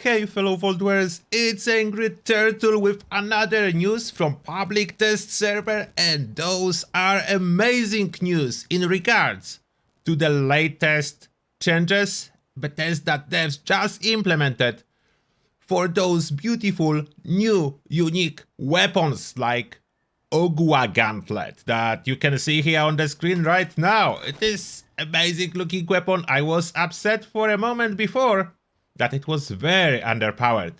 Hey fellow Vault Dwellers, it's Angry Turtle with another news from public test server, and those are amazing news in regards to the latest changes Bethesda devs just implemented for those beautiful new unique weapons like Ogua Gauntlet that you can see here on the screen right now. It is amazing looking weapon. I was upset for a moment before that it was very underpowered.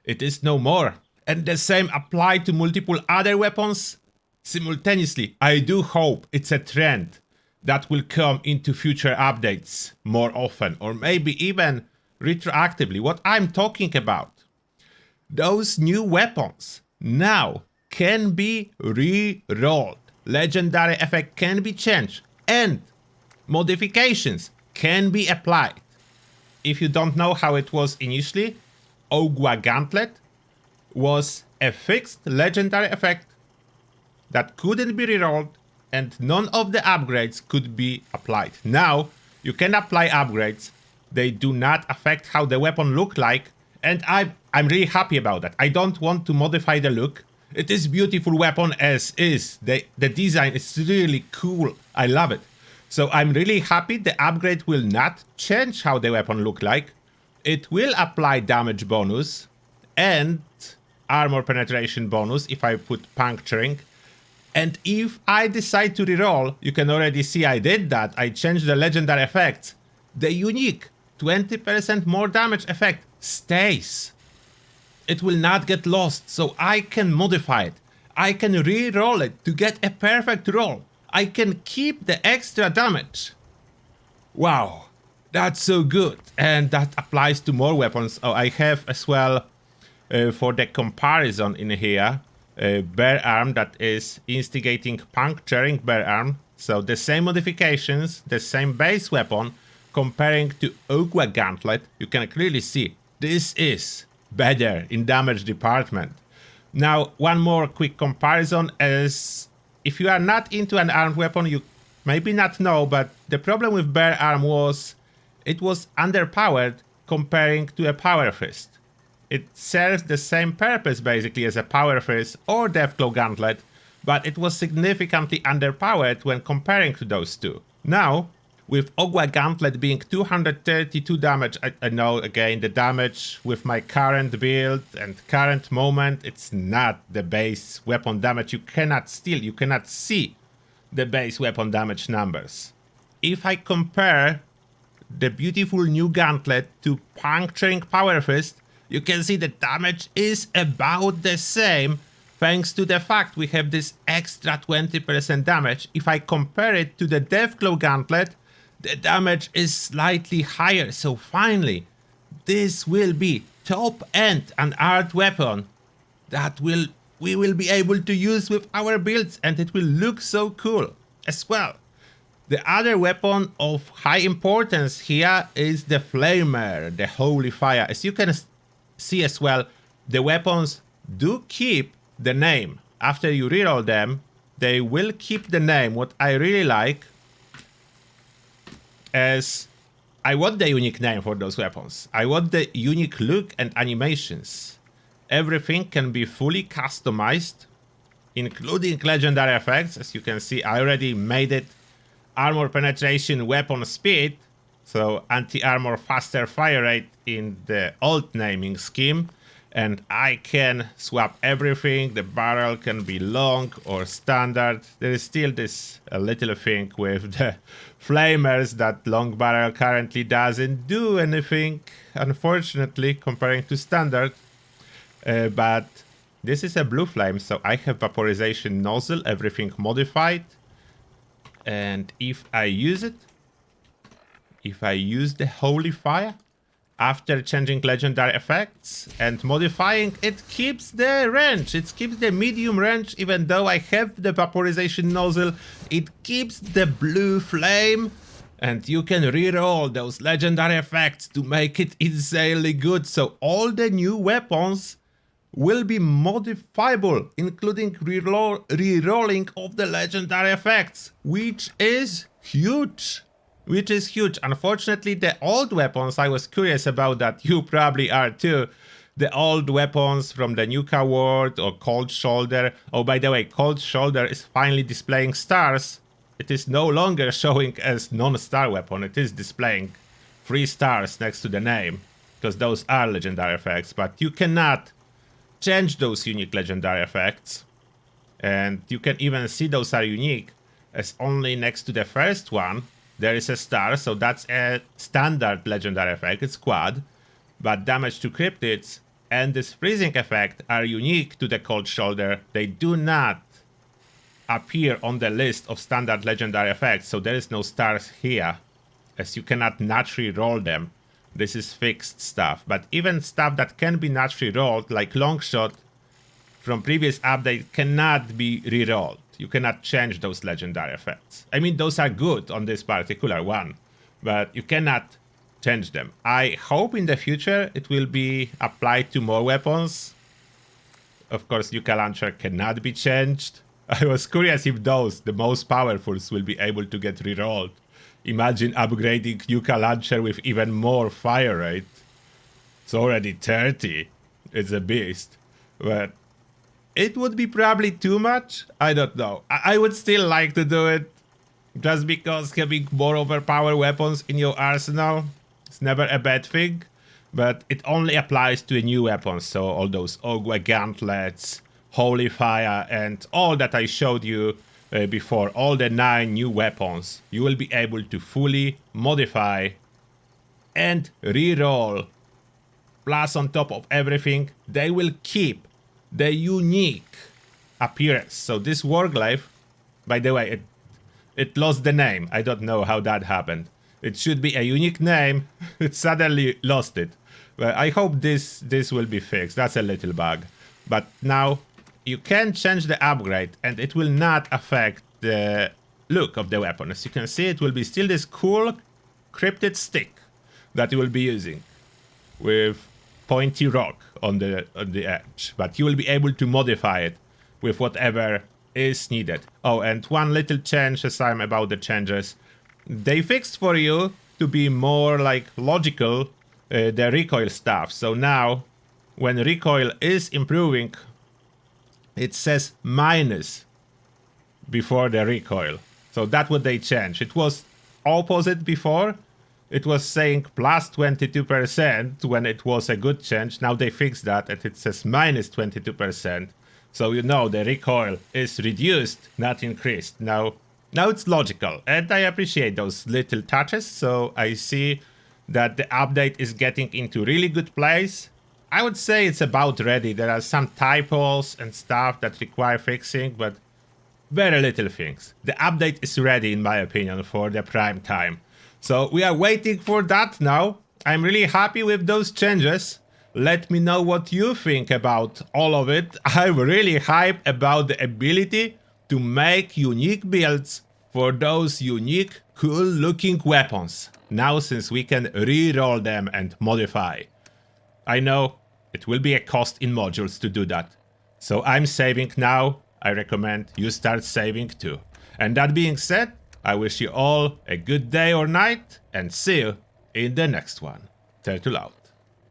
It is no more. And the same applied to multiple other weapons simultaneously. I do hope it's a trend that will come into future updates more often, or maybe even retroactively. What I'm talking about, those new weapons now can be re-rolled. Legendary effect can be changed and modifications can be applied. If you don't know how it was initially, Ogua Gauntlet was a fixed legendary effect that couldn't be rerolled and none of the upgrades could be applied. Now you can apply upgrades. They do not affect how the weapon look like, and I'm really happy about that. I don't want to modify the look. It is beautiful weapon as is. The design is really cool. I love it. So I'm really happy the upgrade will not change how the weapon look like. It will apply damage bonus and armor penetration bonus if I put puncturing. And if I decide to reroll, you can already see I did that. I changed the legendary effects. The unique 20% more damage effect stays. It will not get lost, so I can modify it. I can re-roll it to get a perfect roll. I can keep the extra damage. Wow, that's so good. And that applies to more weapons. Oh, I have as well, for the comparison in here, Bear Arm that is instigating puncturing Bear Arm. So the same modifications, the same base weapon, comparing to Ogua Gauntlet, you can clearly see this is better in damage department. Now, one more quick comparison is, if you are not into an armed weapon, you maybe not know, but the problem with Bear Arm was it was underpowered comparing to a Power Fist. It serves the same purpose basically as a Power Fist or Deathclaw Gauntlet, but it was significantly underpowered when comparing to those two. Now, with Ogua Gauntlet being 232 damage, I know again the damage with my current build and current moment, it's not the base weapon damage. You cannot steal, you cannot see the base weapon damage numbers. If I compare the beautiful new Gauntlet to puncturing Power Fist, you can see the damage is about the same thanks to the fact we have this extra 20% damage. If I compare it to the Deathclaw Gauntlet, the damage is slightly higher, so finally, this will be top end and art weapon that we will be able to use with our builds, and it will look so cool as well. The other weapon of high importance here is the Flamer, the Holy Fire. As you can see as well, the weapons do keep the name. After you reroll them, they will keep the name. What I really like, as I want the unique name for those weapons. I want the unique look and animations. Everything can be fully customized, including legendary effects. As you can see, I already made it armor penetration, weapon speed, so anti-armor faster fire rate in the old naming scheme. And I can swap everything. The barrel can be long or standard. There is still this little thing with the flamers that long barrel currently doesn't do anything, unfortunately, comparing to standard. But this is a blue flame, so I have vaporization nozzle, everything modified. And if I use it, if I use the Holy Fire, after changing legendary effects and modifying, it keeps the range. It keeps the medium range, even though I have the vaporization nozzle. It keeps the blue flame, and you can reroll those legendary effects to make it insanely good. So all the new weapons will be modifiable, including rerolling of the legendary effects, which is huge. which is huge. Unfortunately, the old weapons, I was curious about that, you probably are too. The old weapons from the Nuka World or Cold Shoulder. Oh, by the way, Cold Shoulder is finally displaying stars. It is no longer showing as non-star weapon. It is displaying 3 stars next to the name, because those are legendary effects, but you cannot change those unique legendary effects. And you can even see those are unique, as only next to the first one there is a star, so that's a standard legendary effect, it's quad. But damage to cryptids and this freezing effect are unique to the Cold Shoulder. They do not appear on the list of standard legendary effects, so there is no stars here, as you cannot naturally roll them. This is fixed stuff, but even stuff that can be naturally rolled, like Longshot from previous update, cannot be re-rolled. You cannot change those legendary effects. I mean, those are good on this particular one, but you cannot change them. I hope in the future it will be applied to more weapons. Of course, Nuka Launcher cannot be changed. I was curious if those, the most powerfuls, will be able to get rerolled. Imagine upgrading Nuka Launcher with even more fire rate. It's already 30. It's a beast. But it would be probably too much. I don't know. I would still like to do it. Just because having more overpowered weapons in your arsenal is never a bad thing. But it only applies to new weapons. So all those Ogwe gauntlets, Holy Fire, and all that I showed you before, all the 9 new weapons, you will be able to fully modify and reroll. Plus, on top of everything, they will keep the unique appearance. So this Warglaive, by the way, it lost the name. I don't know how that happened. It should be a unique name. It suddenly lost it. But I hope this will be fixed. That's a little bug. But now you can change the upgrade and it will not affect the look of the weapon. As you can see, it will be still this cool cryptid stick that you will be using with pointy rock on the edge. But you will be able to modify it with whatever is needed. Oh, and one little change as I'm about the changes. They fixed for you to be more like logical the recoil stuff. So now when recoil is improving, it says minus before the recoil. So that's what they changed. It was opposite before. It was saying plus 22% when it was a good change. Now they fixed that and it says minus 22%. So you know the recoil is reduced, not increased. Now it's logical and I appreciate those little touches. So I see that the update is getting into really good place. I would say it's about ready. There are some typos and stuff that require fixing, but very little things. The update is ready, in my opinion, for the prime time. So we are waiting for that now. I'm really happy with those changes. Let me know what you think about all of it. I'm really hyped about the ability to make unique builds for those unique, cool looking weapons. Now since we can re-roll them and modify. I know it will be a cost in modules to do that. So I'm saving now. I recommend you start saving too. And that being said, I wish you all a good day or night and see you in the next one. Turtle out.